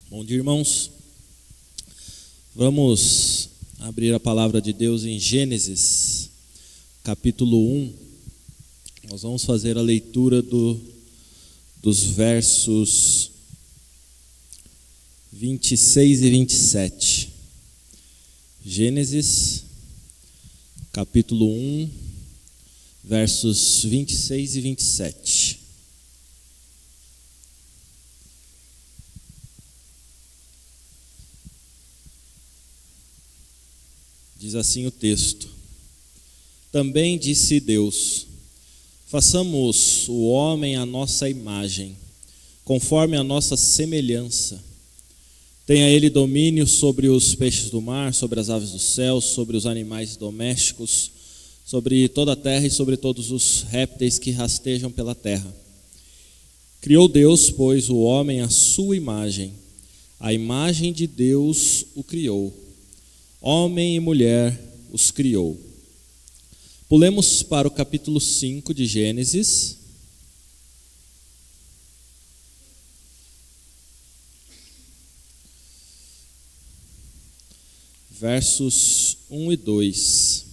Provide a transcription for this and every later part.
Bom dia, irmãos. Vamos abrir a palavra de Deus em Gênesis, capítulo 1. Nós vamos fazer a leitura dos versos 26 e 27. Gênesis, capítulo 1, versos 26 e 27. Diz assim o texto: Também disse Deus: façamos o homem à nossa imagem, conforme a nossa semelhança. Tenha ele domínio sobre os peixes do mar, sobre as aves do céu, sobre os animais domésticos, sobre toda a terra e sobre todos os répteis que rastejam pela terra. Criou Deus, pois, o homem à sua imagem. A imagem de Deus o criou. Homem e mulher os criou. Pulemos para o capítulo 5 de Gênesis. Versos 1 e 2.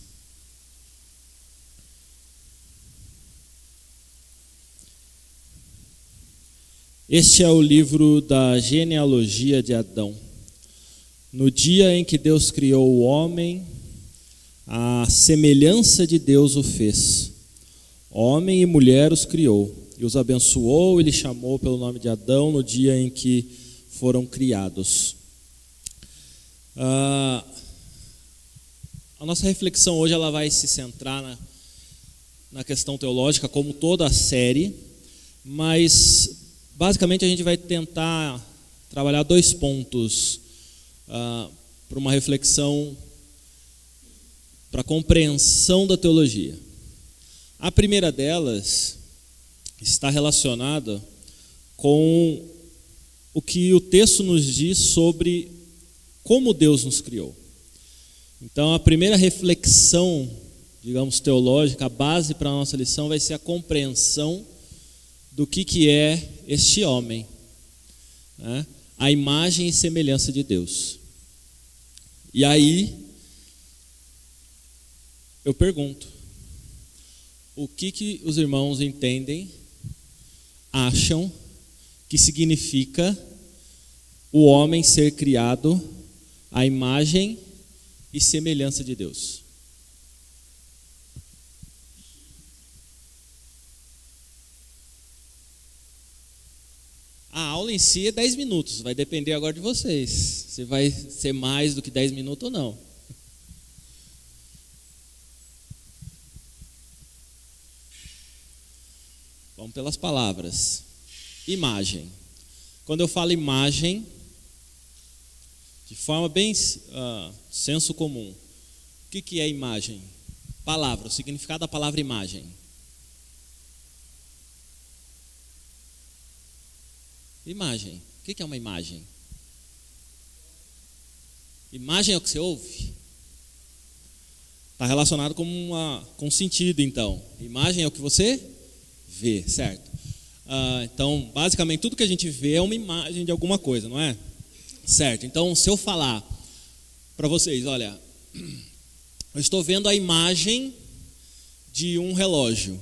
Este é o livro da genealogia de Adão. No dia em que Deus criou o homem, a semelhança de Deus o fez. Homem e mulher os criou, e os abençoou e lhe chamou pelo nome de Adão no dia em que foram criados. A nossa reflexão hoje ela vai se centrar na questão teológica, como toda a série, mas basicamente a gente vai tentar trabalhar dois pontos para uma reflexão, para a compreensão da teologia. A primeira delas está relacionada com o que o texto nos diz sobre como Deus nos criou. Então, a primeira reflexão, digamos, teológica, a base para a nossa lição vai ser a compreensão do que é este homem, né? A imagem e semelhança de Deus. E aí, eu pergunto, o que os irmãos entendem, acham que significa o homem ser criado à imagem e semelhança de Deus? A aula em si é 10 minutos, vai depender agora de vocês, se vai ser mais do que 10 minutos ou não. Vamos pelas palavras. Imagem. Quando eu falo imagem, de forma bem senso comum, o que é imagem? Palavra, o significado da palavra imagem. Imagem. O que é uma imagem? Imagem é o que você ouve? Está relacionado com sentido, então. Imagem é o que você vê, certo? Então, basicamente, tudo que a gente vê é uma imagem de alguma coisa, não é? Certo. Então, se eu falar para vocês, olha, eu estou vendo a imagem de um relógio.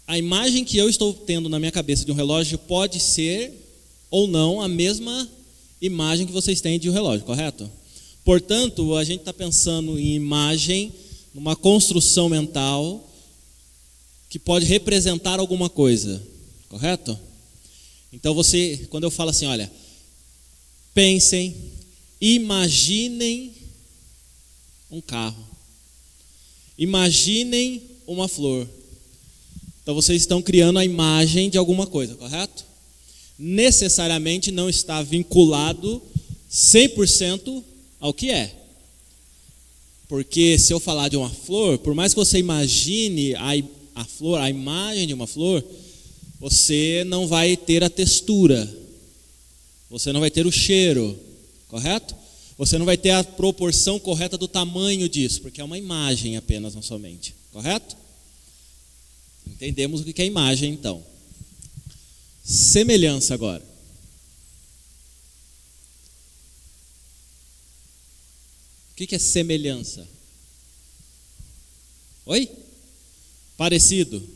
A imagem que eu estou tendo na minha cabeça de um relógio pode ser ou não a mesma imagem que vocês têm de um relógio, correto? Portanto, a gente está pensando em imagem, numa construção mental que pode representar alguma coisa, correto? Então quando eu falo assim, olha, pensem, imaginem um carro, imaginem uma flor. Então vocês estão criando a imagem de alguma coisa, correto? Necessariamente não está vinculado 100% ao que é. Porque se eu falar de uma flor, por mais que você imagine a flor, a imagem de uma flor, você não vai ter a textura, você não vai ter o cheiro, correto? Você não vai ter a proporção correta do tamanho disso, porque é uma imagem apenas na sua mente, correto? Entendemos o que é imagem, então. semelhança agora. O que é semelhança? Oi? Parecido.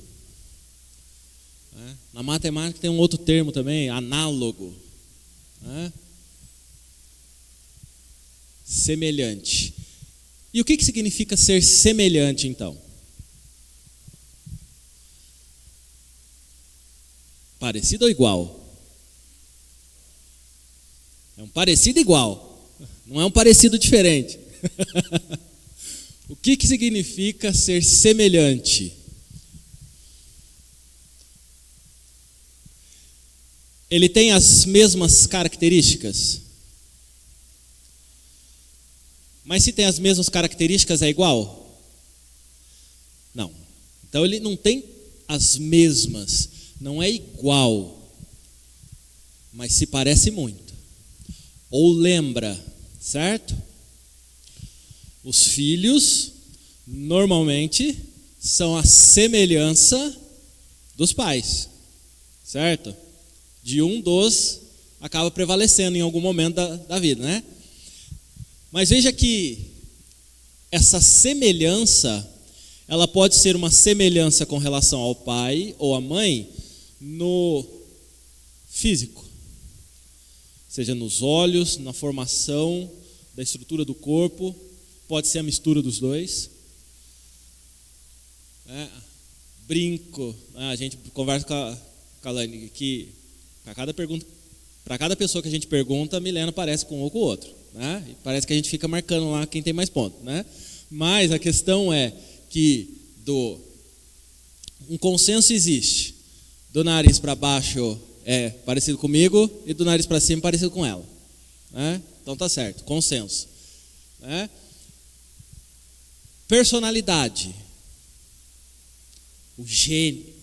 Na matemática tem um outro termo também, análogo. Semelhante. E o que significa ser semelhante, então? Parecido ou igual? É um parecido igual, não é um parecido diferente. O que significa ser semelhante? Ele tem as mesmas características? Mas se tem as mesmas características, é igual? Não. Então ele não tem as mesmas, não é igual, mas se parece muito. Ou lembra, certo? Os filhos, normalmente, são a semelhança dos pais, certo? De um dos acaba prevalecendo em algum momento da vida, né? Mas veja que essa semelhança, ela pode ser uma semelhança com relação ao pai ou à mãe no físico, seja nos olhos, na formação da estrutura do corpo, pode ser a mistura dos dois. Brinco, a gente conversa com a Laine que para cada pessoa que a gente pergunta, a Milena parece com um ou com o outro, né? E parece que a gente fica marcando lá quem tem mais pontos, né? Mas a questão é que um consenso existe. Do nariz para baixo é parecido comigo e do nariz para cima parecido com ela, né? Então tá certo, consenso, né? Personalidade. O gênio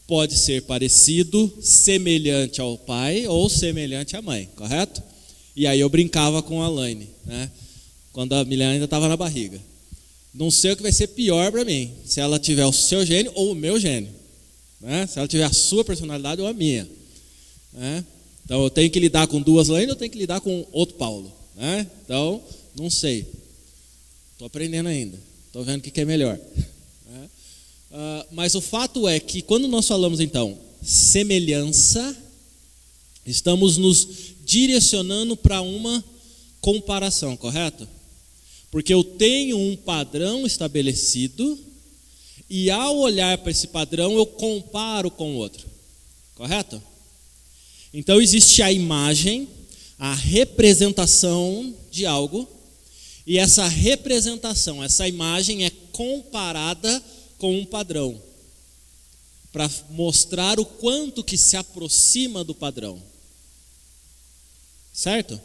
pode ser parecido, semelhante ao pai ou semelhante à mãe, correto? E aí eu brincava com a Laine, né? Quando a Milena ainda estava na barriga. Não sei o que vai ser pior para mim, se ela tiver o seu gênio ou o meu gênio, né? Se ela tiver a sua personalidade ou a minha, né? Então eu tenho que lidar com duas Laine ou eu tenho que lidar com outro Paulo, né? Então, não sei. Estou aprendendo ainda, estou vendo o que é melhor. Mas o fato é que quando nós falamos então semelhança, estamos nos direcionando para uma comparação, correto? Porque eu tenho um padrão estabelecido e ao olhar para esse padrão eu comparo com o outro, correto? Então existe a imagem, a representação de algo, e essa representação, essa imagem é comparada com um padrão, para mostrar o quanto que se aproxima do padrão, certo?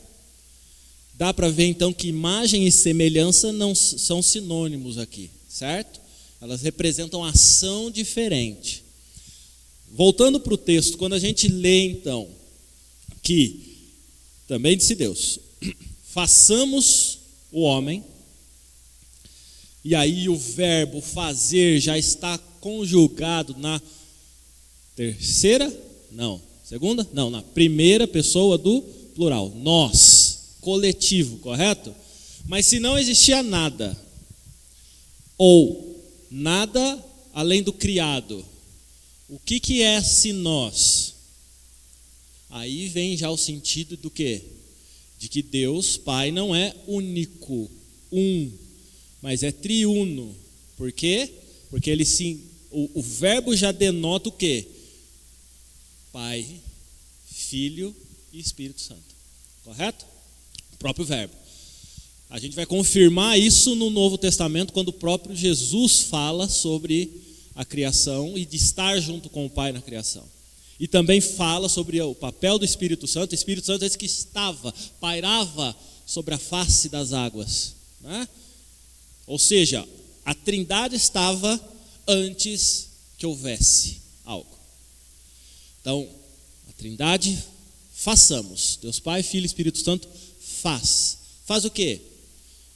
Dá para ver então que imagem e semelhança não são sinônimos aqui, certo? Elas representam ação diferente. Voltando para o texto, quando a gente lê então que também disse Deus, façamos o homem. E aí o verbo fazer já está conjugado na na primeira pessoa do plural. Nós, coletivo, correto? Mas se não existia nada, ou nada além do criado, o que é esse nós? Aí vem já o sentido do quê? De que Deus, Pai, não é único, mas é triuno. Por quê? Porque o verbo já denota o quê? Pai, Filho e Espírito Santo. Correto? O próprio verbo. A gente vai confirmar isso no Novo Testamento, quando o próprio Jesus fala sobre a criação e de estar junto com o Pai na criação. E também fala sobre o papel do Espírito Santo. O Espírito Santo é esse que pairava sobre a face das águas, né? Ou seja, a Trindade estava antes que houvesse algo. Então, a Trindade, façamos. Deus Pai, Filho e Espírito Santo faz. Faz o quê?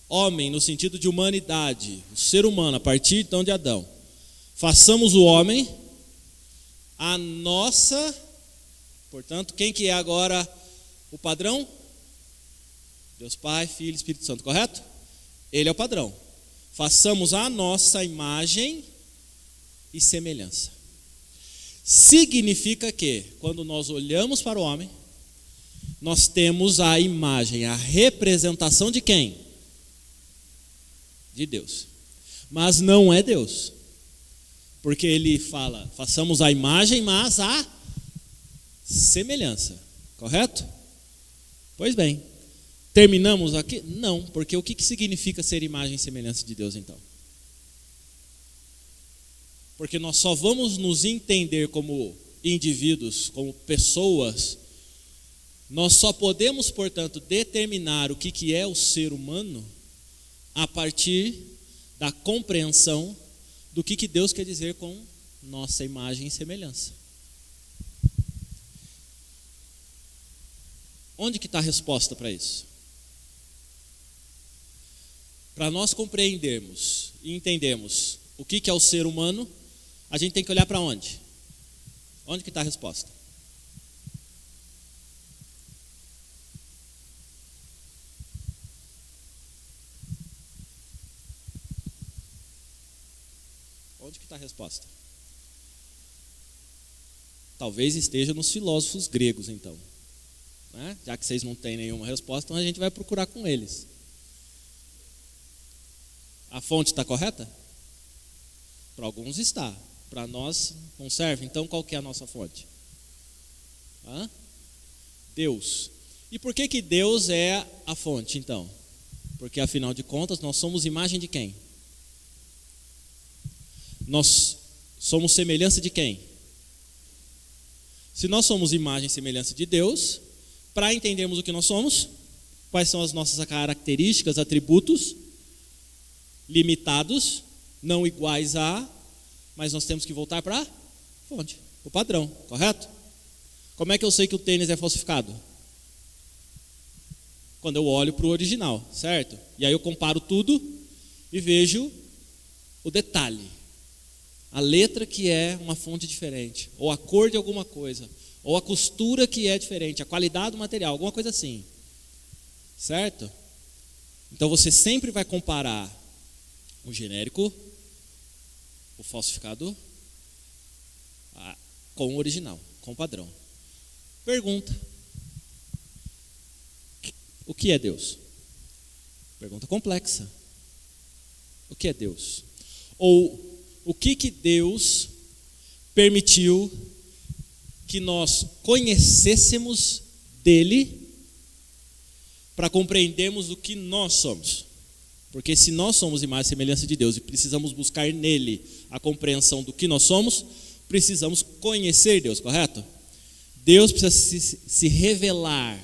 Homem no sentido de humanidade, o ser humano, a partir então de Adão. Façamos o homem a nossa Portanto, quem que é agora o padrão? Deus Pai, Filho e Espírito Santo, correto? Ele é o padrão. Façamos a nossa imagem e semelhança. Significa que, quando nós olhamos para o homem, nós temos a imagem, a representação de quem? De Deus. Mas não é Deus. Porque ele fala, façamos a imagem, mas a semelhança. Correto? Pois bem. Terminamos aqui? Não, porque o que significa ser imagem e semelhança de Deus então? Porque nós só vamos nos entender como indivíduos, como pessoas, nós só podemos, portanto, determinar o que é o ser humano a partir da compreensão do que Deus quer dizer com nossa imagem e semelhança. Onde que está a resposta para isso? Para nós compreendermos e entendermos o que é o ser humano, a gente tem que olhar para onde? Onde que está a resposta? Onde que está a resposta? Talvez esteja nos filósofos gregos, então. Né? Já que vocês não têm nenhuma resposta, então a gente vai procurar com eles. A fonte está correta? Para alguns está. Para nós não serve. Então qual que é a nossa fonte? Deus. E por que Deus é a fonte, então? Porque afinal de contas nós somos imagem de quem? Nós somos semelhança de quem? Se nós somos imagem e semelhança de Deus, para entendermos o que nós somos, quais são as nossas características, atributos, limitados, não iguais a, mas nós temos que voltar para a fonte, o padrão, correto? Como é que eu sei que o tênis é falsificado? Quando eu olho para o original, certo? E aí eu comparo tudo e vejo o detalhe, a letra que é uma fonte diferente, ou a cor de alguma coisa, ou a costura que é diferente, a qualidade do material, alguma coisa assim, certo? Então você sempre vai comparar o genérico, o falsificado, com o original, com o padrão. Pergunta: o que é Deus? Pergunta complexa. O que é Deus? Ou o que Deus permitiu que nós conhecêssemos dele para compreendermos o que nós somos? Porque se nós somos imagem e semelhança de Deus e precisamos buscar nele a compreensão do que nós somos, precisamos conhecer Deus, correto? Deus precisa se revelar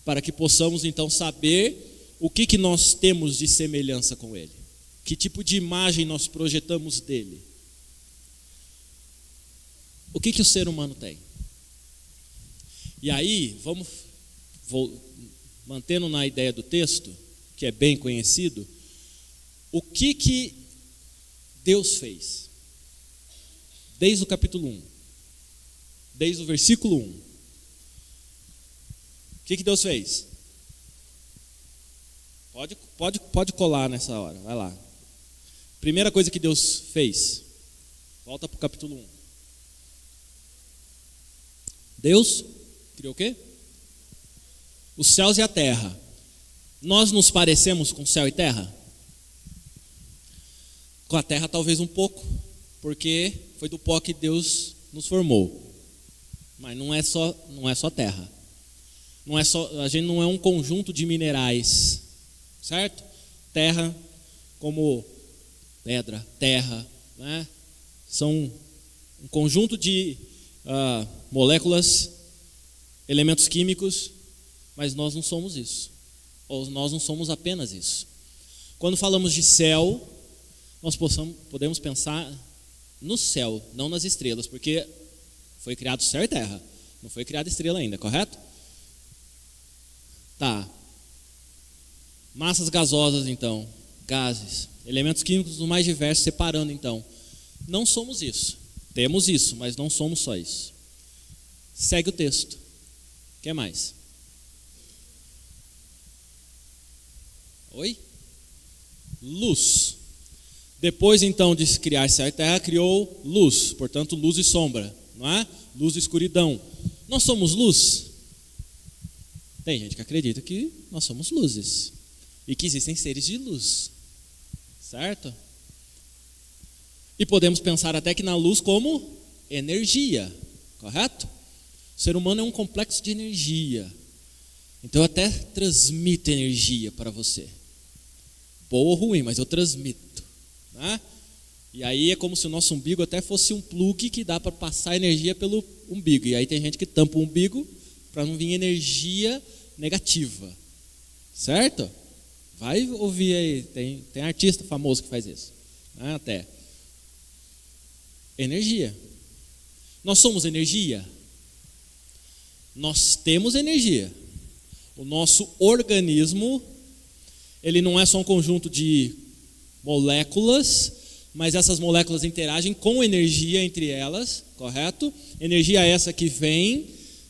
para que possamos então saber o que nós temos de semelhança com ele. Que tipo de imagem nós projetamos dele? O que o ser humano tem? E aí, vou mantendo na ideia do texto, que é bem conhecido, o que Deus fez? Desde o capítulo 1, desde o versículo 1. O que Deus fez? Pode colar nessa hora, vai lá. Primeira coisa que Deus fez, volta para o capítulo 1. Deus criou o quê? Os céus e a terra. Nós nos parecemos com céu e terra? Com a terra talvez um pouco, porque foi do pó que Deus nos formou. Mas não é só terra. A gente não é um conjunto de minerais, certo? Terra como pedra, terra, né? São um conjunto de moléculas, elementos químicos, mas nós não somos isso. Ou nós não somos apenas isso. Quando falamos de céu, nós podemos pensar no céu, não nas estrelas, porque foi criado céu e terra, não foi criada estrela ainda, correto? Tá. Massas gasosas, então, gases, elementos químicos dos mais diversos, separando, então. Não somos isso. Temos isso, mas não somos só isso. Segue o texto. O que mais? Oi? Luz. Depois então de criar céu e terra, criou luz. Portanto, luz e sombra, não é? Luz e escuridão. Nós somos luz? Tem gente que acredita que nós somos luzes e que existem seres de luz, certo? E podemos pensar até que na luz como energia, correto? O ser humano é um complexo de energia. Então eu até transmito energia para você. Boa ou ruim, mas eu transmito, né? E aí é como se o nosso umbigo até fosse um plug que dá para passar energia pelo umbigo. E aí tem gente que tampa o umbigo para não vir energia negativa, certo? Vai ouvir aí, tem artista famoso que faz isso, né? Até energia. Nós somos energia? Nós temos energia. O nosso organismo, ele não é só um conjunto de moléculas, mas essas moléculas interagem com energia entre elas, correto? Energia essa que vem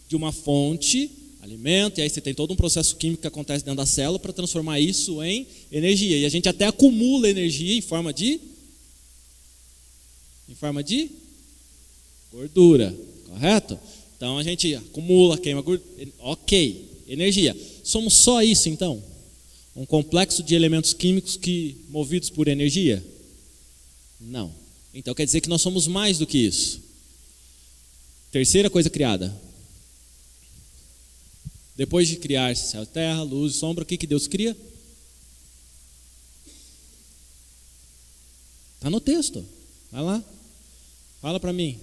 de uma fonte, alimento, e aí você tem todo um processo químico que acontece dentro da célula para transformar isso em energia. E a gente até acumula energia em forma de gordura, correto? Então a gente acumula, queima gordura, ok, energia. Somos só isso então? Um complexo de elementos químicos movidos por energia? Não. Então quer dizer que nós somos mais do que isso. Terceira coisa criada. Depois de criar céu e terra, luz e sombra, o que Deus cria? Está no texto. Vai lá. Fala para mim.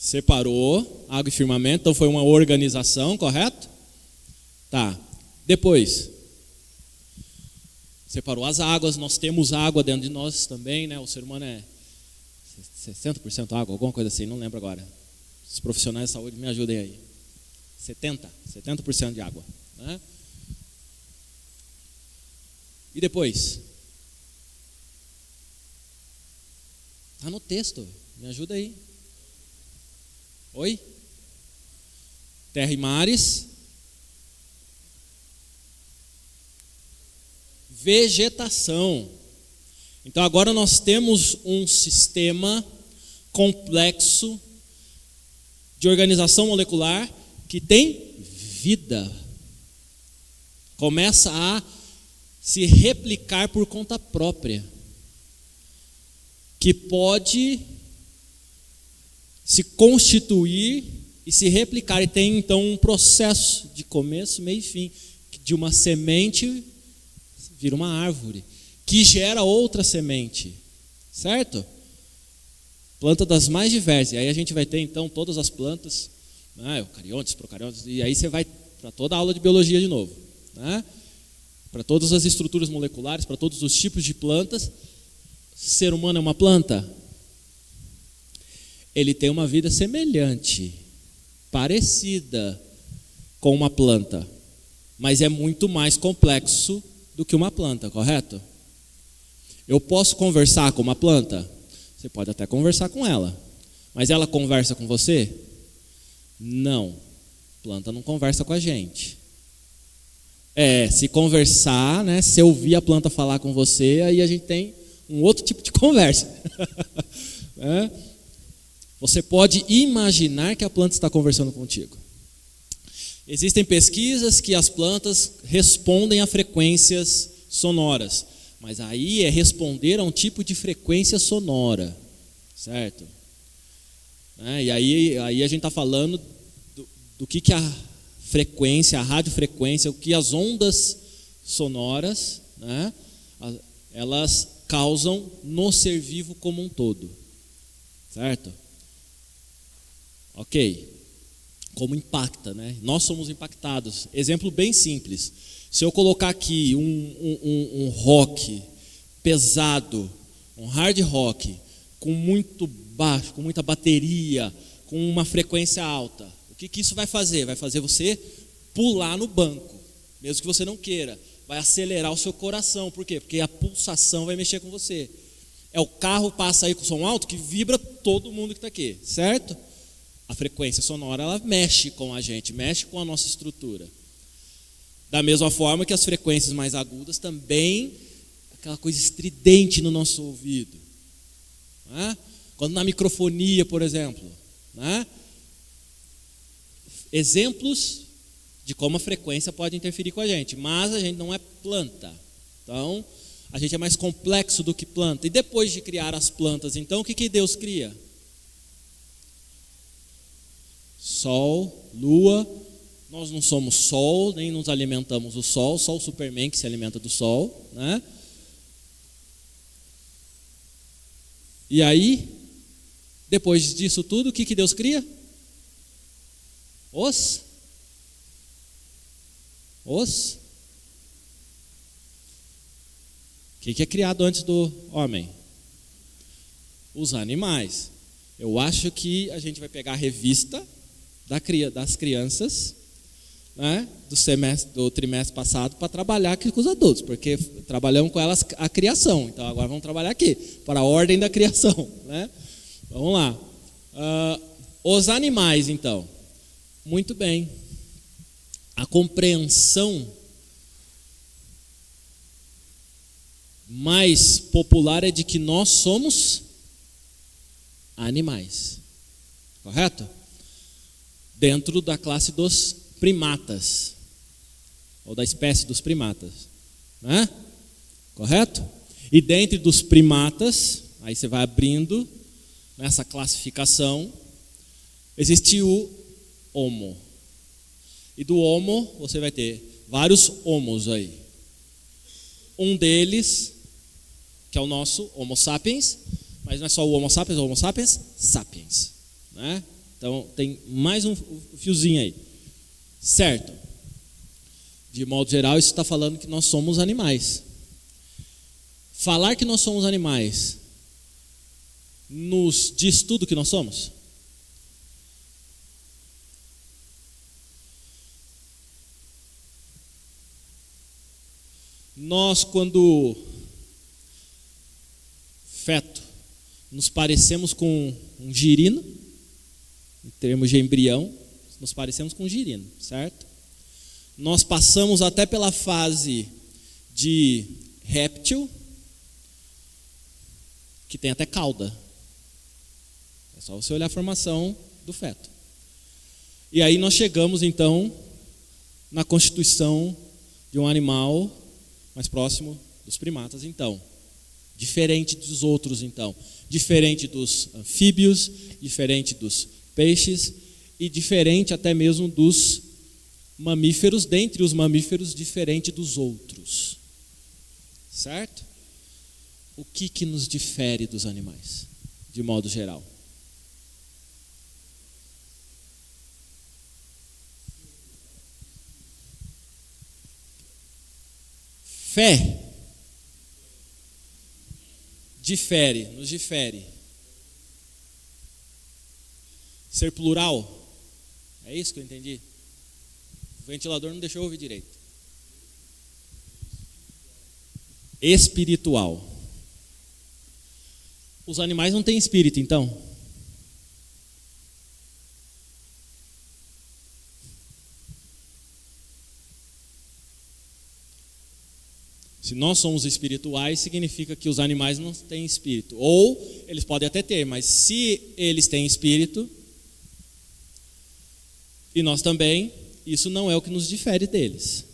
Separou água e firmamento, então foi uma organização, correto? Tá. Depois, separou as águas, nós temos água dentro de nós também, né? O ser humano é 60% água, alguma coisa assim, não lembro agora. Os profissionais de saúde me ajudem aí. 70% de água, né? E depois? Está no texto, me ajuda aí. Oi? Terra e mares. Vegetação. Então agora nós temos um sistema complexo de organização molecular que tem vida. Começa a se replicar por conta própria. Que pode se constituir e se replicar. E tem então um processo de começo, meio e fim. De uma semente vira uma árvore, que gera outra semente, certo? Planta das mais diversas. E aí a gente vai ter então todas as plantas, né, eucariontes, procariontes, e aí você vai para toda a aula de biologia de novo, né? Para todas as estruturas moleculares, para todos os tipos de plantas. Ser humano é uma planta? Ele tem uma vida semelhante, parecida com uma planta, mas é muito mais complexo do que uma planta, correto? Eu posso conversar com uma planta? Você pode até conversar com ela, mas ela conversa com você? Não, planta não conversa com a gente. Se conversar, né, se ouvir a planta falar com você, aí a gente tem um outro tipo de conversa. Você pode imaginar que a planta está conversando contigo. Existem pesquisas que as plantas respondem a frequências sonoras, mas aí é responder a um tipo de frequência sonora, certo? E aí a gente está falando do que a frequência, a radiofrequência, o que as ondas sonoras, né, elas causam no ser vivo como um todo, certo? Ok. Como impacta, né? Nós somos impactados. Exemplo bem simples. Se eu colocar aqui um rock pesado, um hard rock, com muito baixo, com muita bateria, com uma frequência alta, o que isso vai fazer? Vai fazer você pular no banco, mesmo que você não queira. Vai acelerar o seu coração. Por quê? Porque a pulsação vai mexer com você. É o carro passa aí com som alto que vibra todo mundo que está aqui, certo? A frequência sonora, ela mexe com a gente, mexe com a nossa estrutura. Da mesma forma que as frequências mais agudas também, aquela coisa estridente no nosso ouvido. Né? Quando na microfonia, por exemplo, né? Exemplos de como a frequência pode interferir com a gente, mas a gente não é planta. Então, a gente é mais complexo do que planta. E depois de criar as plantas, então, o que Deus cria? Sol, lua. Nós não somos sol, nem nos alimentamos do sol, só o Superman que se alimenta do sol, né? E aí, depois disso tudo, o que Deus cria? Os. O que é criado antes do homem? Os animais. Eu acho que a gente vai pegar a revista das crianças, né, do trimestre passado para trabalhar aqui com os adultos, porque trabalhamos com elas a criação. Então agora vamos trabalhar aqui, para a ordem da criação, né? Vamos lá. Os animais, então. Muito bem. A compreensão mais popular é de que nós somos animais. Correto? Dentro da classe dos primatas, ou da espécie dos primatas, né? Correto? E dentre dos primatas, aí você vai abrindo nessa classificação, existe o Homo. E do Homo você vai ter vários homos aí. Um deles, que é o nosso Homo sapiens, mas não é só o Homo sapiens, é o Homo sapiens sapiens, né? Então tem mais um fiozinho aí. Certo. De modo geral, isso está falando que nós somos animais. Falar que nós somos animais nos diz tudo que nós somos? Nós, quando feto, nos parecemos com um girino, em termos de embrião, nos parecemos com um girino, certo? Nós passamos até pela fase de réptil, que tem até cauda. É só você olhar a formação do feto. E aí nós chegamos, então, na constituição de um animal mais próximo dos primatas, então. Diferente dos outros, então. Diferente dos anfíbios, diferente dos peixes e diferente até mesmo dos mamíferos, dentre os mamíferos, diferente dos outros. Certo? O que nos difere dos animais, de modo geral? Fé nos difere. Ser plural, é isso que eu entendi? O ventilador não deixou eu ouvir direito. Espiritual. Os animais não têm espírito, então? Se nós somos espirituais, significa que os animais não têm espírito. Ou eles podem até ter, mas se eles têm espírito, e nós também, isso não é o que nos difere deles.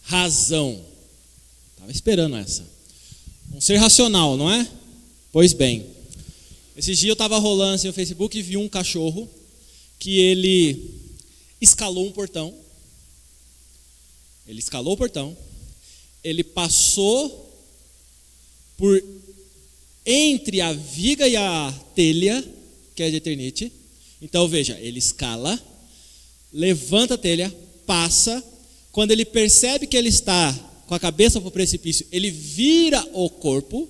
Razão. Estava esperando essa. Um ser racional, não é? Pois bem. Esses dias eu estava rolando assim no Facebook e vi um cachorro que ele escalou um portão. Ele escalou o portão, ele passou por entre a viga e a telha, que é de Eternite. Então veja, ele escala, levanta a telha, passa. Quando ele percebe que ele está com a cabeça para o precipício, ele vira o corpo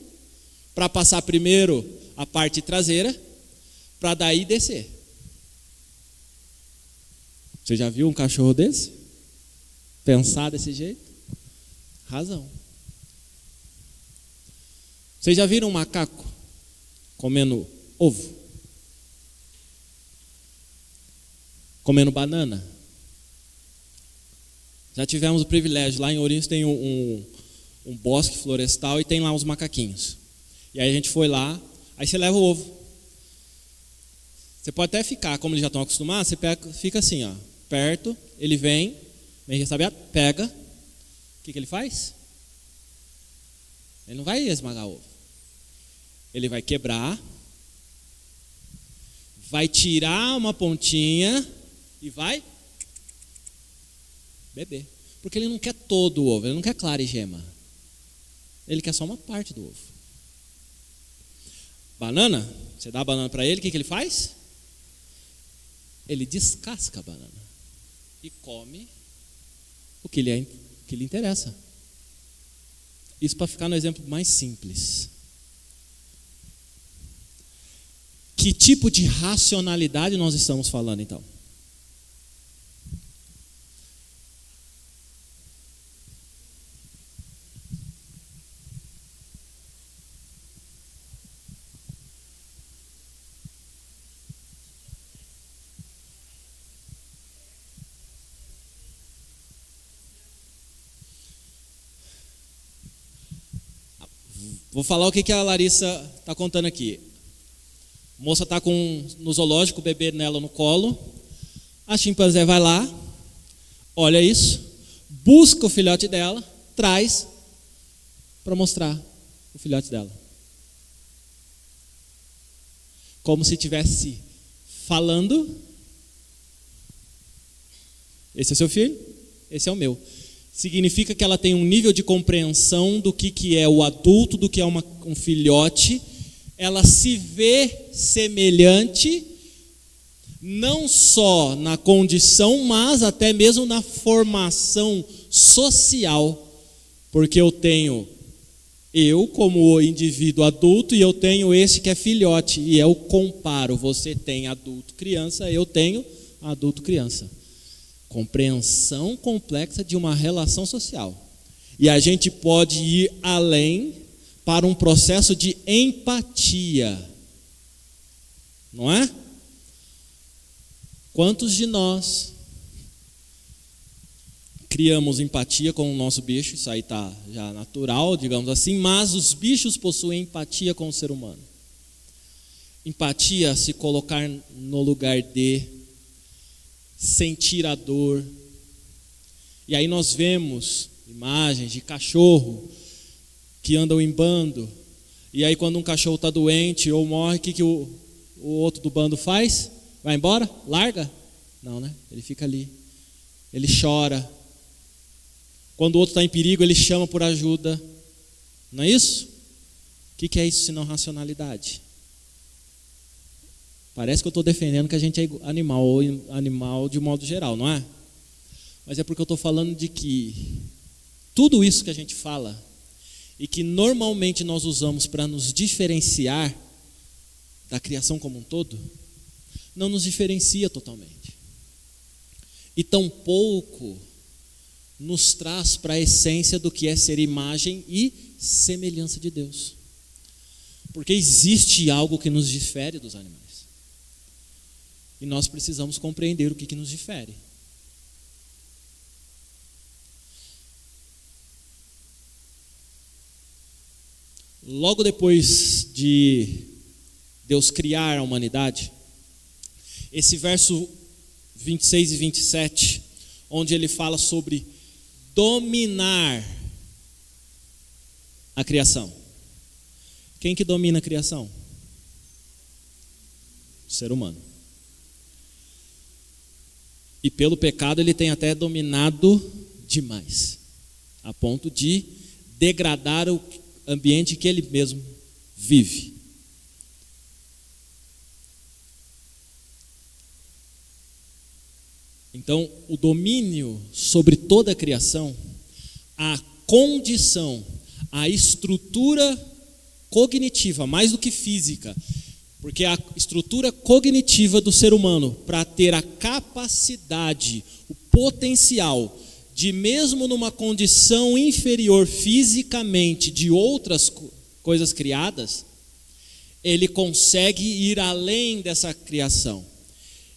para passar primeiro a parte traseira, para daí descer. Você já viu um cachorro desse? Pensar desse jeito? Razão. Vocês já viram um macaco comendo ovo? Comendo banana? Já tivemos o privilégio, lá em Ourinhos tem um bosque florestal e tem lá os macaquinhos. E aí a gente foi lá, aí você leva o ovo. Você pode até ficar, como eles já estão acostumados, você fica assim, ó, perto, ele vem, pega, o que ele faz? Ele não vai esmagar o ovo. Ele vai quebrar, vai tirar uma pontinha e vai beber. Porque ele não quer todo o ovo, ele não quer clara e gema. Ele quer só uma parte do ovo. Banana, você dá a banana para ele, o que ele faz? Ele descasca a banana e come o que lhe interessa. Isso para ficar no exemplo mais simples. Que tipo de racionalidade nós estamos falando então? Vou falar o que a Larissa está contando aqui. A moça está no zoológico, o bebê nela no colo. A chimpanzé vai lá, olha isso, busca o filhote dela, traz para mostrar o filhote dela. Como se estivesse falando: esse é seu filho, esse é o meu. Significa que ela tem um nível de compreensão do que é o adulto, do que é um filhote. Ela se vê semelhante, não só na condição, mas até mesmo na formação social. Porque eu tenho eu como indivíduo adulto e eu tenho esse que é filhote. E eu comparo, você tem adulto criança, eu tenho adulto criança. Compreensão complexa de uma relação social. E a gente pode ir além para um processo de empatia. Não é? Quantos de nós criamos empatia com o nosso bicho? Isso aí está já natural, digamos assim, mas os bichos possuem empatia com o ser humano. Empatia, se colocar no lugar de, sentir a dor. E aí nós vemos imagens de cachorro que andam em bando. E aí quando um cachorro está doente ou morre, o que o outro do bando faz? Vai embora? Larga? Não, né? Ele fica ali. Ele chora. Quando o outro está em perigo, ele chama por ajuda. Não é isso? O que é isso senão racionalidade? Parece que eu estou defendendo que a gente é animal, ou animal de modo geral, não é? Mas é porque eu estou falando de que tudo isso que a gente fala e que normalmente nós usamos para nos diferenciar da criação como um todo, não nos diferencia totalmente. E tampouco nos traz para a essência do que é ser imagem e semelhança de Deus. Porque existe algo que nos difere dos animais. E nós precisamos compreender o que nos difere. Logo depois de Deus criar a humanidade, esse verso 26 e 27, onde ele fala sobre dominar a criação. Quem que domina a criação? O ser humano. E pelo pecado ele tem até dominado demais, a ponto de degradar o ambiente que ele mesmo vive. Então, o domínio sobre toda a criação, a condição, a estrutura cognitiva, mais do que física, porque a estrutura cognitiva do ser humano, para ter a capacidade, o potencial de, mesmo numa condição inferior fisicamente de outras coisas criadas, ele consegue ir além dessa criação.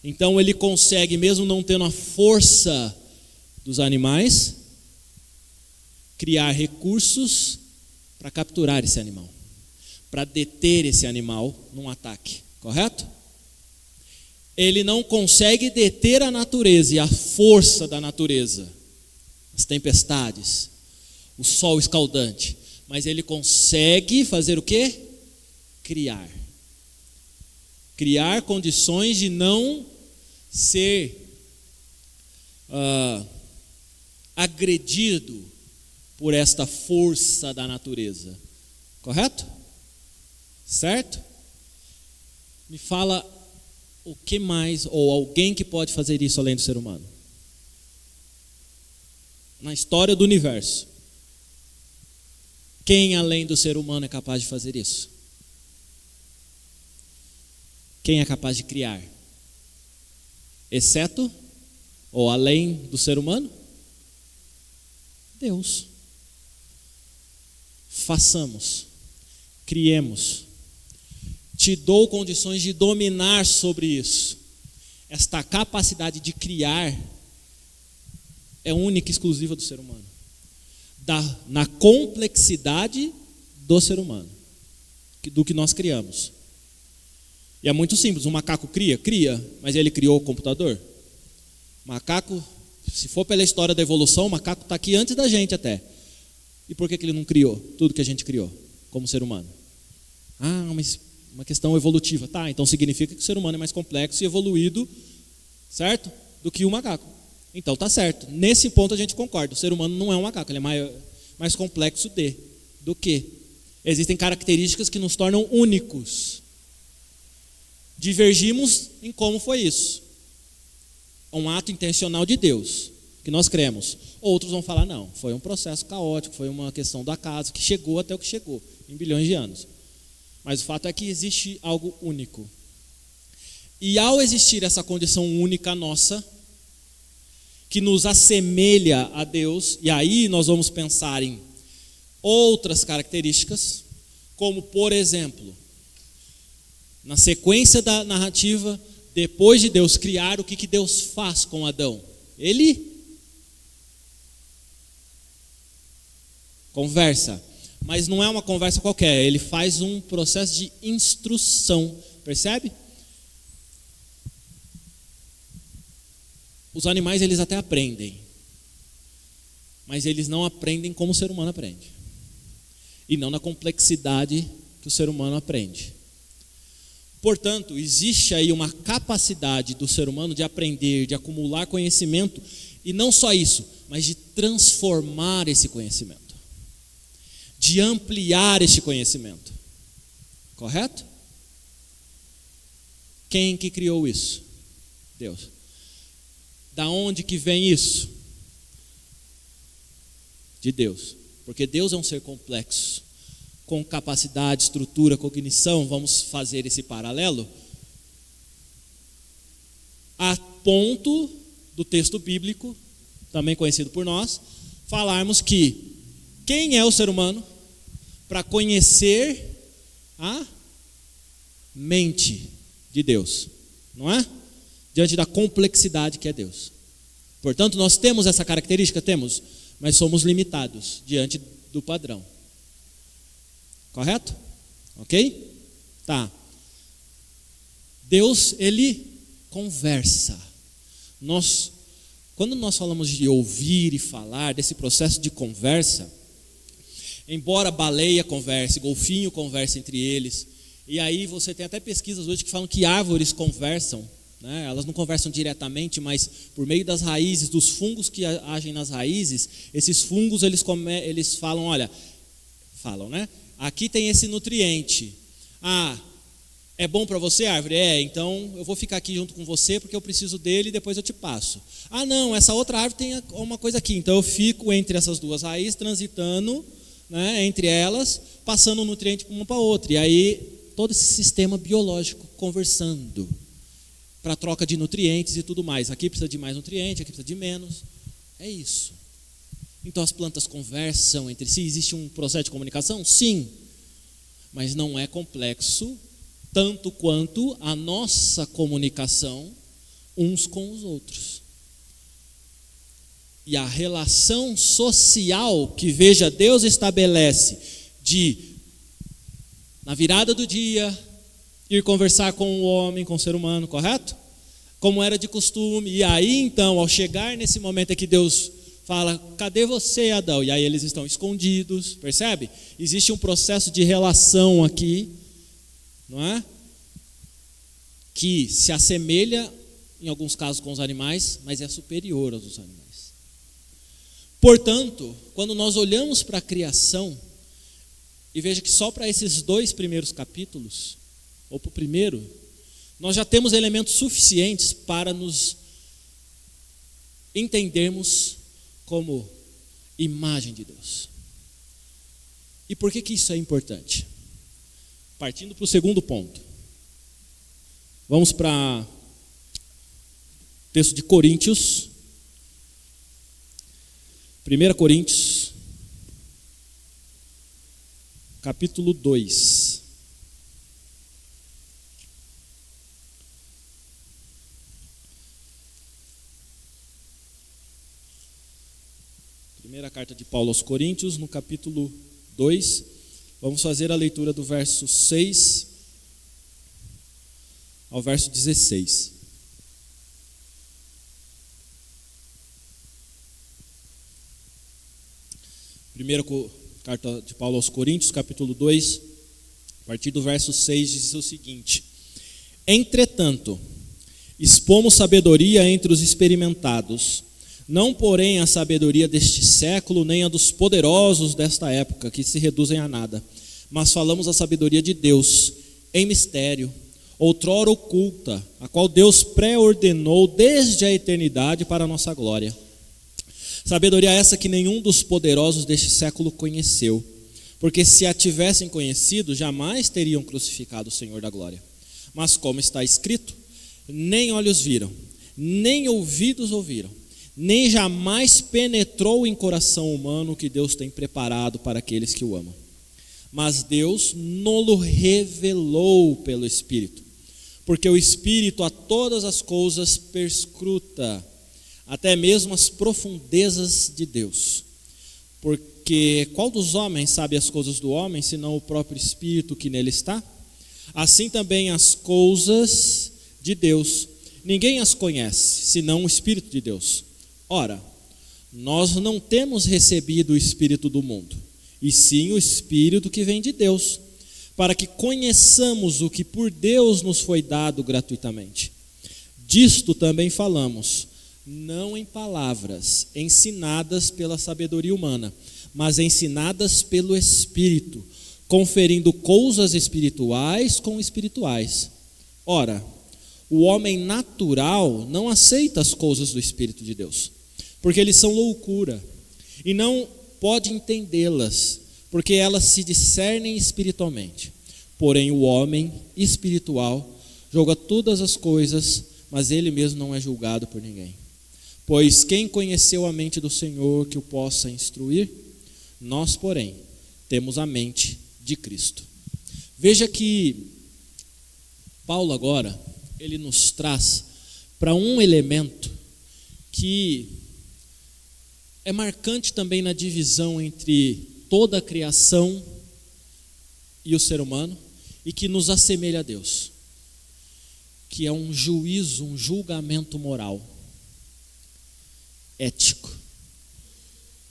Então ele consegue, mesmo não tendo a força dos animais, criar recursos para capturar esse animal, para deter esse animal num ataque, correto? Ele não consegue deter a natureza e a força da natureza, as tempestades, o sol escaldante, mas ele consegue fazer o quê? Criar condições de não ser agredido por esta força da natureza, correto? Certo? Me fala o que mais, ou alguém que pode fazer isso além do ser humano? Na história do universo, quem além do ser humano é capaz de fazer isso? Quem é capaz de criar? Exceto, ou além do ser humano? Deus. Façamos, criemos. Te dou condições de dominar sobre isso. Esta capacidade de criar é única e exclusiva do ser humano. Na complexidade do ser humano, do que nós criamos. E é muito simples, um macaco cria, mas ele criou o computador? Macaco, se for pela história da evolução, o macaco está aqui antes da gente até. E por que ele não criou tudo que a gente criou como ser humano? Mas uma questão evolutiva. Tá, então significa que o ser humano é mais complexo e evoluído, certo? Do que o macaco. Então tá certo. Nesse ponto a gente concorda. O ser humano não é um macaco, ele é mais complexo do que. Existem características que nos tornam únicos. Divergimos em como foi isso. É um ato intencional de Deus, que nós cremos. Outros vão falar, não, foi um processo caótico, foi uma questão do acaso, que chegou até o que chegou, em bilhões de anos. Mas o fato é que existe algo único. E ao existir essa condição única nossa, que nos assemelha a Deus, e aí nós vamos pensar em outras características, como por exemplo, na sequência da narrativa, depois de Deus criar, o que Deus faz com Adão? Ele conversa, mas não é uma conversa qualquer, ele faz um processo de instrução, percebe? Os animais eles até aprendem, mas eles não aprendem como o ser humano aprende, e não na complexidade que o ser humano aprende. Portanto, existe aí uma capacidade do ser humano de aprender, de acumular conhecimento, e não só isso, mas de transformar esse conhecimento, de ampliar esse conhecimento. Correto? Quem que criou isso? Deus. Da onde que vem isso? De Deus. Porque Deus é um ser complexo, com capacidade, estrutura, cognição. Vamos fazer esse paralelo a ponto do texto bíblico, também conhecido por nós, falarmos que quem é o ser humano para conhecer a mente de Deus, não é? Diante da complexidade que é Deus. Portanto, nós temos essa característica, temos, mas somos limitados diante do padrão. Correto? Ok? Tá. Deus, ele conversa. Quando nós falamos de ouvir e falar, desse processo de conversa, embora baleia converse, golfinho converse entre eles, e aí você tem até pesquisas hoje que falam que árvores conversam, né? Elas não conversam diretamente, mas por meio das raízes, dos fungos que agem nas raízes, esses fungos eles falam, né? Aqui tem esse nutriente. É bom para você, árvore? Então eu vou ficar aqui junto com você porque eu preciso dele e depois eu te passo. Não, essa outra árvore tem uma coisa aqui, então eu fico entre essas duas raízes, transitando, né, entre elas, passando o nutriente uma para outra. E aí todo esse sistema biológico conversando para troca de nutrientes e tudo mais. Aqui precisa de mais nutriente, aqui precisa de menos. É isso. Então as plantas conversam entre si. Existe um processo de comunicação? Sim. mas não é complexo tanto quanto a nossa comunicação uns com os outros. E a relação social que, veja, Deus estabelece de, na virada do dia, ir conversar com o homem, com o ser humano, correto? Como era de costume. E aí, então, ao chegar nesse momento é que Deus fala: cadê você, Adão? E aí eles estão escondidos, percebe? Existe um processo de relação aqui, não é? Que se assemelha, em alguns casos, com os animais, mas é superior aos animais. Portanto, quando nós olhamos para a criação, e veja que só para esses 2 primeiros capítulos, ou para o primeiro, nós já temos elementos suficientes para nos entendermos como imagem de Deus. E por que isso é importante? Partindo para o segundo ponto. Vamos para o texto de Coríntios. 1 Coríntios, capítulo 2. Primeira carta de Paulo aos Coríntios, no capítulo 2. Vamos fazer a leitura do verso 6 ao verso 16. Primeira carta de Paulo aos Coríntios, capítulo 2, a partir do verso 6, diz o seguinte: entretanto, expomos sabedoria entre os experimentados, não porém a sabedoria deste século, nem a dos poderosos desta época, que se reduzem a nada, mas falamos a sabedoria de Deus, em mistério, outrora oculta, a qual Deus pré-ordenou desde a eternidade para a nossa glória. Sabedoria essa que nenhum dos poderosos deste século conheceu, porque se a tivessem conhecido, jamais teriam crucificado o Senhor da glória. Mas como está escrito, nem olhos viram, nem ouvidos ouviram, nem jamais penetrou em coração humano o que Deus tem preparado para aqueles que o amam. Mas Deus no-lo revelou pelo Espírito, porque o Espírito a todas as coisas perscruta, até mesmo as profundezas de Deus. Porque qual dos homens sabe as coisas do homem, senão o próprio Espírito que nele está? Assim também as coisas de Deus, ninguém as conhece, senão o Espírito de Deus. Ora, nós não temos recebido o Espírito do mundo, e sim o Espírito que vem de Deus, para que conheçamos o que por Deus nos foi dado gratuitamente. Disto também falamos, não em palavras ensinadas pela sabedoria humana, mas ensinadas pelo Espírito, conferindo coisas espirituais com espirituais. Ora, o homem natural não aceita as coisas do Espírito de Deus, porque eles são loucura, e não pode entendê-las, porque elas se discernem espiritualmente. Porém, o homem espiritual julga todas as coisas, mas ele mesmo não é julgado por ninguém. Pois quem conheceu a mente do Senhor que o possa instruir? Nós, porém, temos a mente de Cristo. Veja que Paulo agora, ele nos traz para um elemento que é marcante também na divisão entre toda a criação e o ser humano, e que nos assemelha a Deus, que é um juízo, um julgamento moral, ético.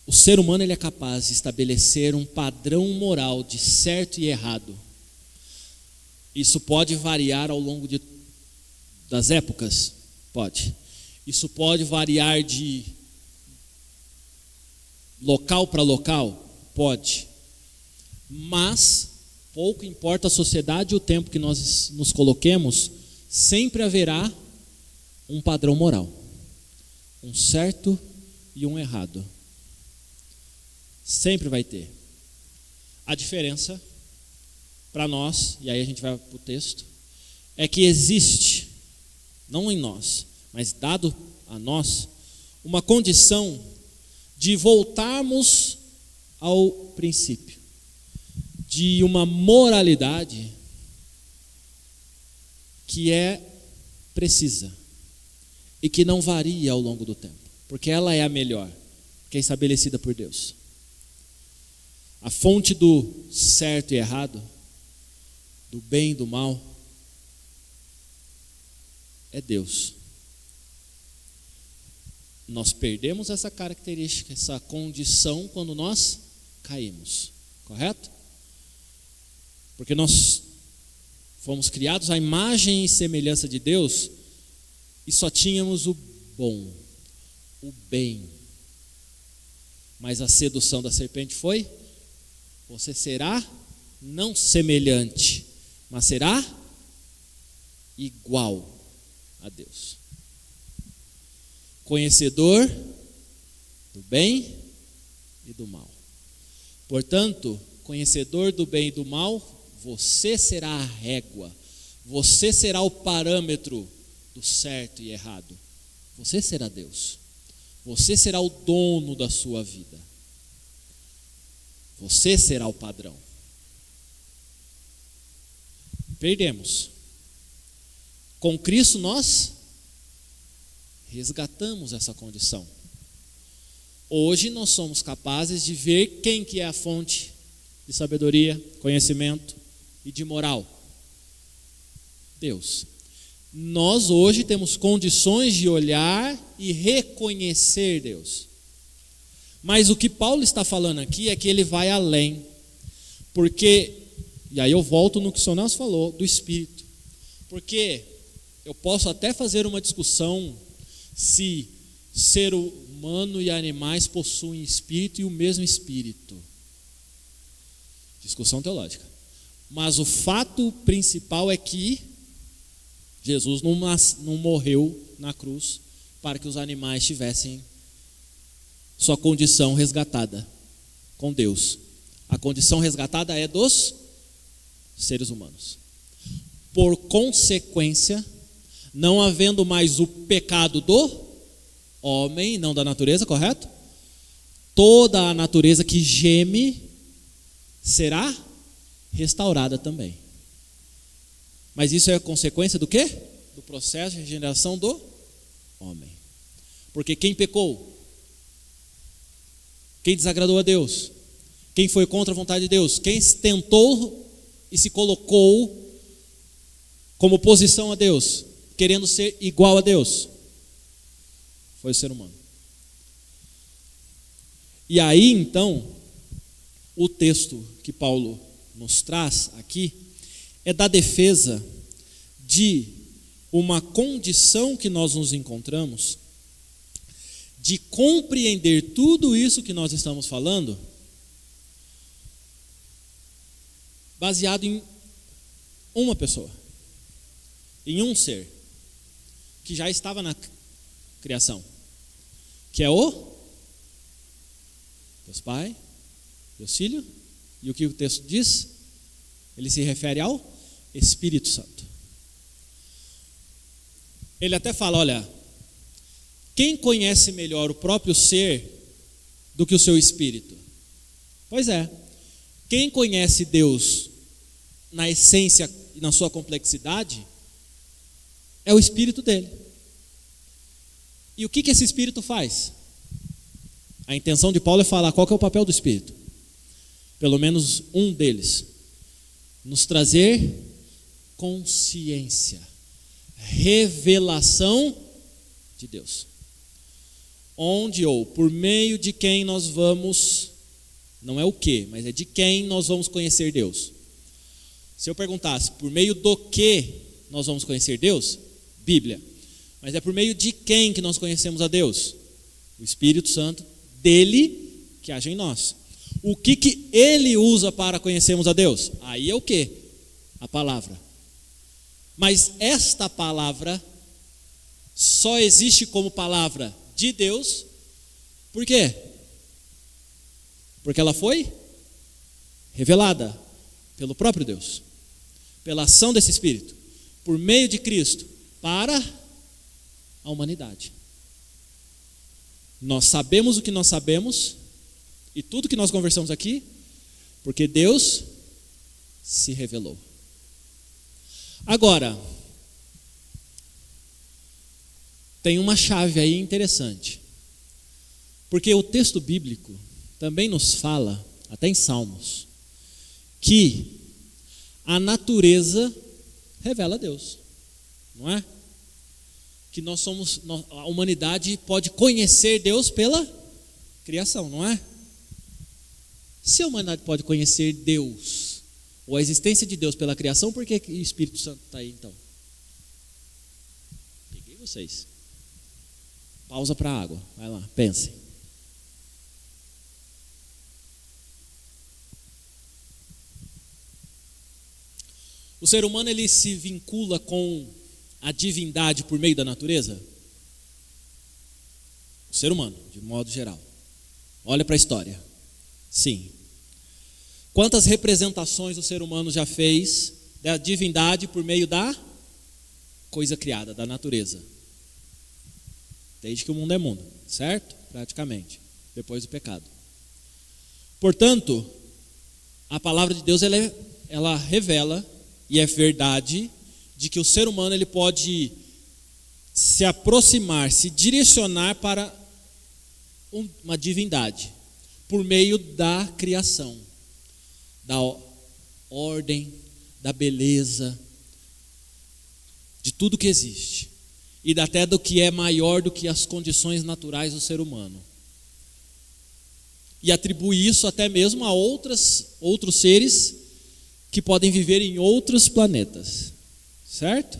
O ser humano ele é capaz de estabelecer um padrão moral de certo e errado. Isso pode variar ao longo das épocas? Pode. Isso pode variar de local para local? Pode. Mas pouco importa a sociedade e o tempo que nós nos coloquemos, sempre haverá um padrão moral. Um certo e um errado. Sempre vai ter. A diferença para nós, e aí a gente vai para o texto, é que existe, não em nós, mas dado a nós, uma condição de voltarmos ao princípio. de uma moralidade que é precisa e que não varia ao longo do tempo, porque ela é a melhor, que é estabelecida por Deus. A fonte do certo e errado, do bem e do mal, é Deus. Nós perdemos essa característica, essa condição quando nós caímos, correto? Porque nós fomos criados à imagem e semelhança de Deus e só tínhamos o bom, o bem. Mas a sedução da serpente foi: você será não semelhante, mas será igual a Deus. Conhecedor do bem e do mal. Portanto, conhecedor do bem e do mal, você será a régua, você será o parâmetro do certo e errado. Você será Deus. Você será o dono da sua vida. Você será o padrão. Perdemos. Com Cristo nós resgatamos essa condição. Hoje nós somos capazes de ver quem que é a fonte de sabedoria, conhecimento e de moral. Deus. Nós hoje temos condições de olhar e reconhecer Deus. Mas o que Paulo está falando aqui é que ele vai além. Porque, e aí eu volto no que o senhor Nelson falou, do Espírito. Porque eu posso até fazer uma discussão se ser humano e animais possuem espírito e o mesmo espírito. Discussão teológica. Mas o fato principal é que Jesus não morreu na cruz para que os animais tivessem sua condição resgatada com Deus. A condição resgatada é dos seres humanos. Por consequência, não havendo mais o pecado do homem, não da natureza, correto? Toda a natureza que geme será restaurada também. Mas isso é consequência do quê? Do processo de regeneração do homem. Porque quem pecou? Quem desagradou a Deus? Quem foi contra a vontade de Deus? Quem tentou e se colocou como oposição a Deus, querendo ser igual a Deus? Foi o ser humano. E aí então, o texto que Paulo nos traz aqui é da defesa de uma condição que nós nos encontramos, de compreender tudo isso que nós estamos falando, baseado em uma pessoa, em um ser, que já estava na criação, que é o Deus Pai, Deus Filho, e o que o texto diz? Ele se refere ao Espírito Santo. Ele até fala, olha, quem conhece melhor o próprio ser do que o seu espírito? Pois é, quem conhece Deus na essência e na sua complexidade é o Espírito dele. E o que esse Espírito faz? A intenção de Paulo é falar qual que é o papel do Espírito. Pelo menos um deles. Nos trazer consciência, revelação de Deus. Onde ou por meio de quem nós vamos, não é o que, mas é de quem nós vamos conhecer Deus. Se eu perguntasse por meio do que nós vamos conhecer Deus, Bíblia. Mas é por meio de quem que nós conhecemos a Deus? O Espírito Santo, dele que age em nós. O que ele usa para conhecermos a Deus? Aí é o que? A palavra. Mas esta palavra só existe como palavra de Deus. Por quê? Porque ela foi revelada pelo próprio Deus, pela ação desse Espírito, por meio de Cristo, para a humanidade. Nós sabemos o que nós sabemos, e tudo que nós conversamos aqui, porque Deus se revelou. Agora, tem uma chave aí interessante. Porque o texto bíblico também nos fala, até em Salmos, que a natureza revela Deus, não é? Que a humanidade pode conhecer Deus pela criação, não é? Se a humanidade pode conhecer Deus, ou a existência de Deus pela criação, por que o Espírito Santo está aí então? Peguei vocês. Pausa para a água, vai lá, pensem. O ser humano, ele se vincula com a divindade por meio da natureza? O ser humano, de modo geral. Olha para a história. Sim. Quantas representações o ser humano já fez da divindade por meio da coisa criada, da natureza? Desde que o mundo é mundo, certo? Praticamente, depois do pecado. Portanto, a palavra de Deus ela revela, e é verdade, de que o ser humano ele pode se aproximar, se direcionar para uma divindade, por meio da criação, da ordem, da beleza, de tudo que existe, e até do que é maior do que as condições naturais do ser humano. E atribui isso até mesmo a outros seres que podem viver em outros planetas. Certo?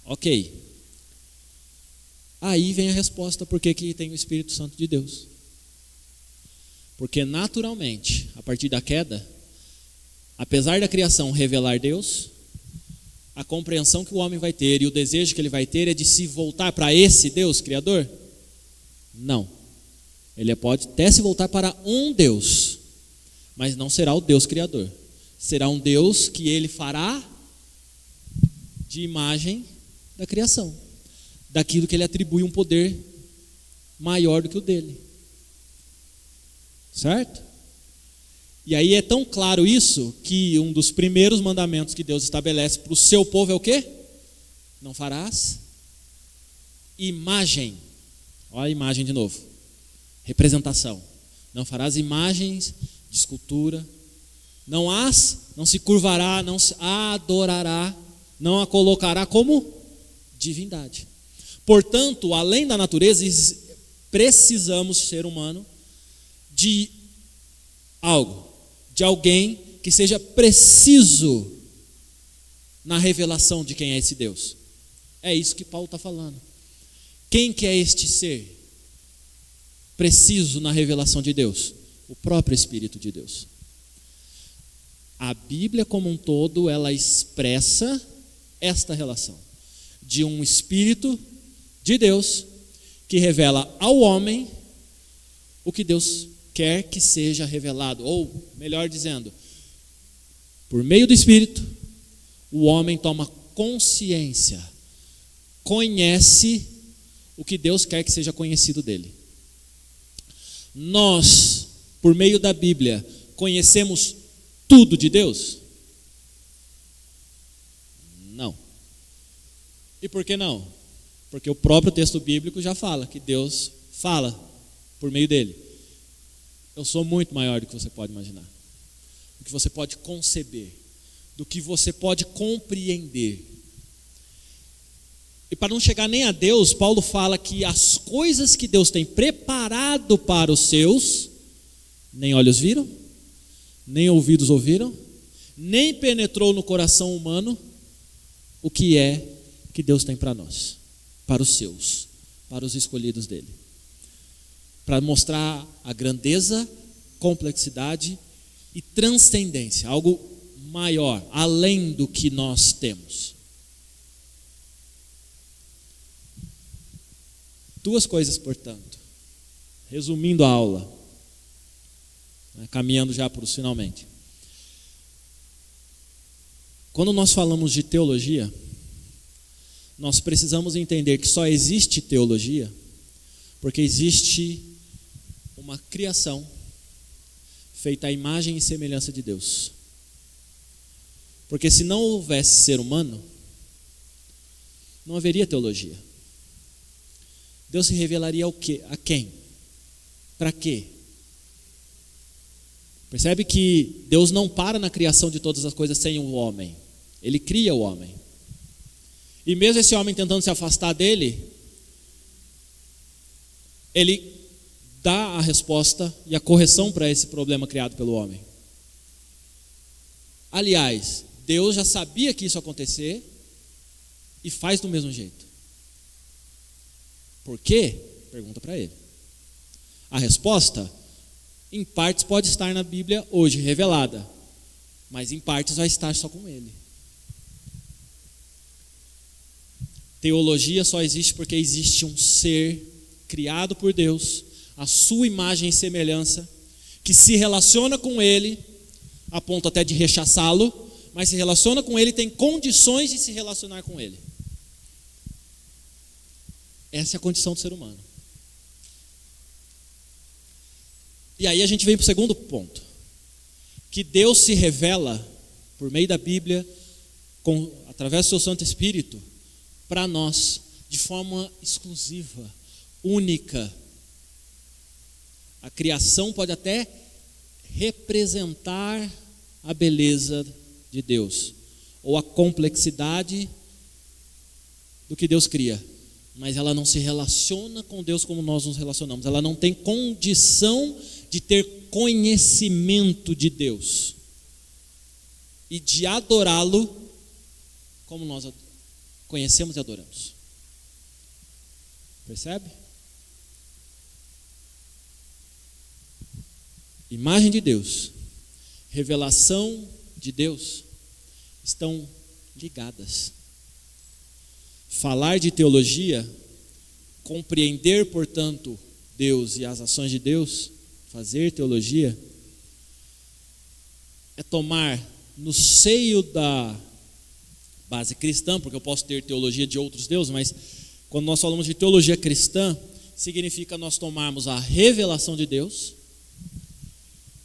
Ok. Aí vem a resposta por que tem o Espírito Santo de Deus. Porque naturalmente, a partir da queda, apesar da criação revelar Deus, a compreensão que o homem vai ter e o desejo que ele vai ter é de se voltar para esse Deus Criador? Não. Ele pode até se voltar para um Deus, mas não será o Deus Criador. Será um Deus que ele fará de imagem da criação, daquilo que ele atribui um poder maior do que o dele. Certo? E aí é tão claro isso que um dos primeiros mandamentos que Deus estabelece para o seu povo é o quê? Não farás imagem. Olha a imagem de novo. Representação. Não farás imagens de escultura. Não se curvará, não se adorará, não a colocará como divindade. Portanto, além da natureza, precisamos, ser humano, de algo, de alguém que seja preciso na revelação de quem é esse Deus. É isso que Paulo está falando. Quem que é este ser preciso na revelação de Deus? O próprio Espírito de Deus. A Bíblia como um todo, ela expressa esta relação de um Espírito de Deus que revela ao homem o que Deus quer que seja revelado, ou melhor dizendo, por meio do Espírito, o homem toma consciência, conhece o que Deus quer que seja conhecido dele. Nós, por meio da Bíblia, conhecemos tudo de Deus? Não. E por que não? Porque o próprio texto bíblico já fala que Deus fala por meio dele. Eu sou muito maior do que você pode imaginar, do que você pode conceber, do que você pode compreender. E para não chegar nem a Deus, Paulo fala que as coisas que Deus tem preparado para os seus, nem olhos viram, nem ouvidos ouviram, nem penetrou no coração humano o que é que Deus tem para nós, para os seus, para os escolhidos dele. Para mostrar a grandeza, complexidade e transcendência, algo maior, além do que nós temos. Duas coisas, portanto, resumindo a aula, caminhando já para os finalmente. Quando nós falamos de teologia, nós precisamos entender que só existe teologia porque existe uma criação feita à imagem e semelhança de Deus. Porque se não houvesse ser humano, não haveria teologia. Deus se revelaria ao quê? A quem? Para quê? Percebe que Deus não para na criação de todas as coisas sem o homem. Ele cria o homem. E mesmo esse homem tentando se afastar dele, ele dá a resposta e a correção para esse problema criado pelo homem. Aliás, Deus já sabia que isso ia acontecer e faz do mesmo jeito. Por quê? Pergunta para ele. A resposta, em partes, pode estar na Bíblia hoje, revelada, mas em partes vai estar só com ele. Teologia só existe porque existe um ser criado por Deus, a sua imagem e semelhança, que se relaciona com ele, a ponto até de rechaçá-lo, mas se relaciona com ele e tem condições de se relacionar com ele. Essa é a condição do ser humano. E aí a gente vem para o segundo ponto, que Deus se revela por meio da Bíblia, através do seu Santo Espírito, para nós, de forma exclusiva, única. A criação pode até representar a beleza de Deus, ou a complexidade do que Deus cria, mas ela não se relaciona com Deus como nós nos relacionamos. Ela não tem condição de ter conhecimento de Deus e de adorá-lo como nós conhecemos e adoramos. Percebe? Imagem de Deus, revelação de Deus estão ligadas. Falar de teologia, compreender, portanto, Deus e as ações de Deus, fazer teologia, é tomar no seio da base cristã, porque eu posso ter teologia de outros deuses, mas quando nós falamos de teologia cristã, significa nós tomarmos a revelação de Deus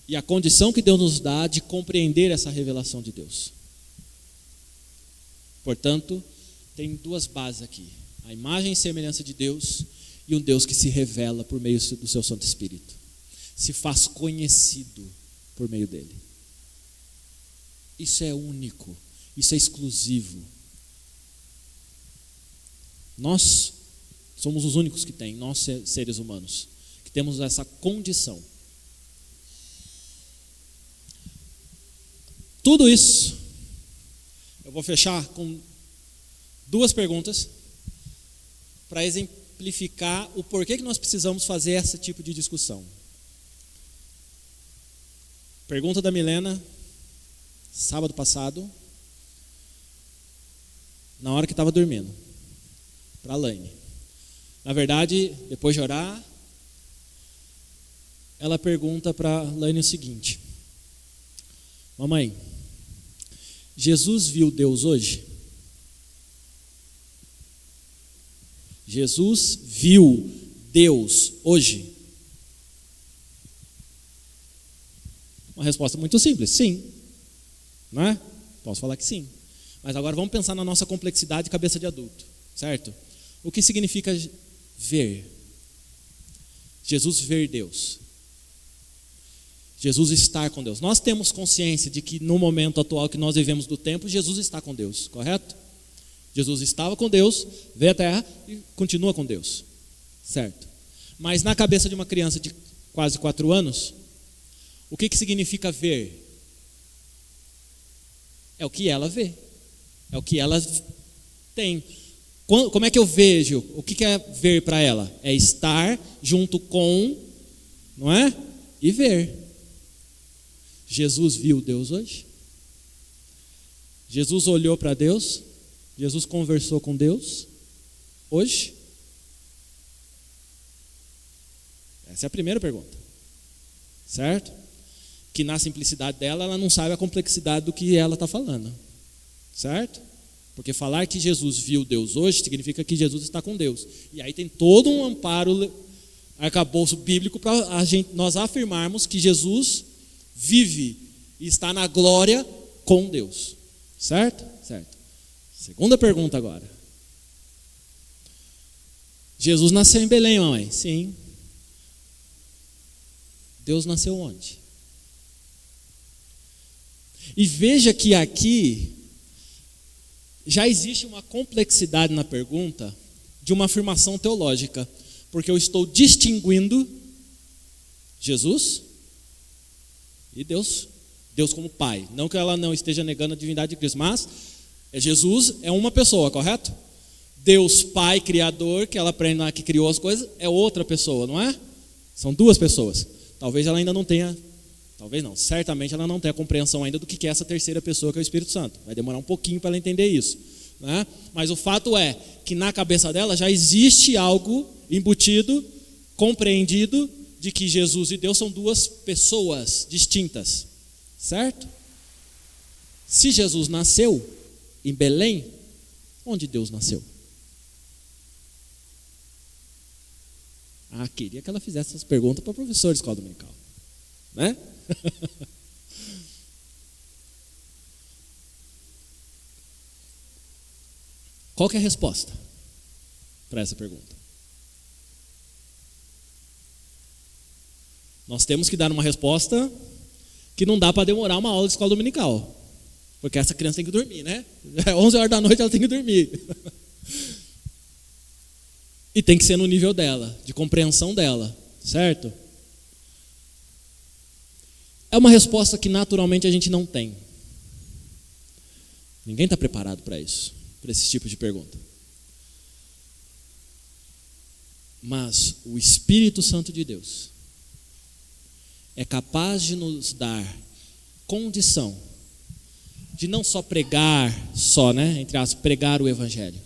e a condição que Deus nos dá de compreender essa revelação de Deus. Portanto, tem duas bases aqui: a imagem e semelhança de Deus e um Deus que se revela por meio do seu Santo Espírito, se faz conhecido por meio dele. Isso é único, isso é exclusivo. Nós somos os únicos que tem, nós seres humanos, que temos essa condição. Tudo isso, eu vou fechar com duas perguntas para exemplificar o porquê que nós precisamos fazer esse tipo de discussão. Pergunta da Milena, sábado passado, na hora que estava dormindo, para a Laine. Na verdade, depois de orar, ela pergunta para a Laine o seguinte: mamãe, Jesus viu Deus hoje? Jesus viu Deus hoje? Uma resposta muito simples, sim. Não é? Posso falar que sim. Mas agora vamos pensar na nossa complexidade de cabeça de adulto, certo? O que significa ver? Jesus ver Deus. Jesus estar com Deus. Nós temos consciência de que no momento atual que nós vivemos do tempo, Jesus está com Deus, correto? Jesus estava com Deus, veio à terra e continua com Deus, certo? Mas na cabeça de uma criança de quase 4 anos, o que significa ver? É o que ela vê, é o que ela tem. Como é que eu vejo? O que é ver para ela? É estar junto com, não é? E ver. Jesus viu Deus hoje? Jesus olhou para Deus? Jesus conversou com Deus hoje? Essa é a primeira pergunta, certo? Que na simplicidade dela, ela não sabe a complexidade do que ela está falando, certo? Porque falar que Jesus viu Deus hoje significa que Jesus está com Deus. E aí tem todo um amparo, arcabouço bíblico para nós afirmarmos que Jesus vive e está na glória com Deus. Certo? Certo. Segunda pergunta agora. Jesus nasceu em Belém, mamãe? Sim. Deus nasceu onde? E veja que aqui já existe uma complexidade na pergunta de uma afirmação teológica, porque eu estou distinguindo Jesus e Deus como Pai. Não que ela não esteja negando a divindade de Cristo, mas Jesus é uma pessoa, correto? Deus Pai, Criador, que ela aprende lá que criou as coisas, é outra pessoa, não é? São duas pessoas. Talvez ela ainda não tenha, talvez não, certamente ela não tenha compreensão ainda do que é essa terceira pessoa, que é o Espírito Santo. Vai demorar um pouquinho para ela entender isso, né? Mas o fato é que na cabeça dela já existe algo embutido, compreendido, de que Jesus e Deus são duas pessoas distintas, certo? Se Jesus nasceu em Belém, onde Deus nasceu? Queria que ela fizesse essas perguntas para o professor de escola dominical, né? Qual que é a resposta para essa pergunta? Nós temos que dar uma resposta que não dá para demorar uma aula de escola dominical, porque essa criança tem que dormir, né? 11 horas da noite ela tem que dormir. E tem que ser no nível dela, de compreensão dela, certo? É uma resposta que naturalmente a gente não tem. Ninguém está preparado para isso, para esse tipo de pergunta. Mas o Espírito Santo de Deus é capaz de nos dar condição de não só pregar, entre aspas, pregar o Evangelho,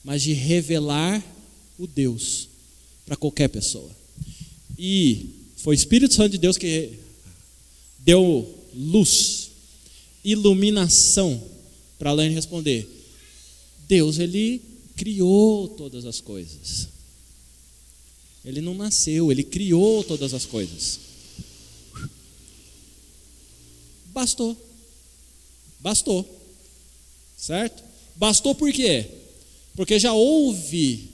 mas de revelar o Deus para qualquer pessoa. E foi o Espírito Santo de Deus que deu luz, iluminação para Laine responder. Deus, Ele criou todas as coisas. Ele não nasceu, Ele criou todas as coisas. Bastou, certo? Bastou por quê? Porque já houve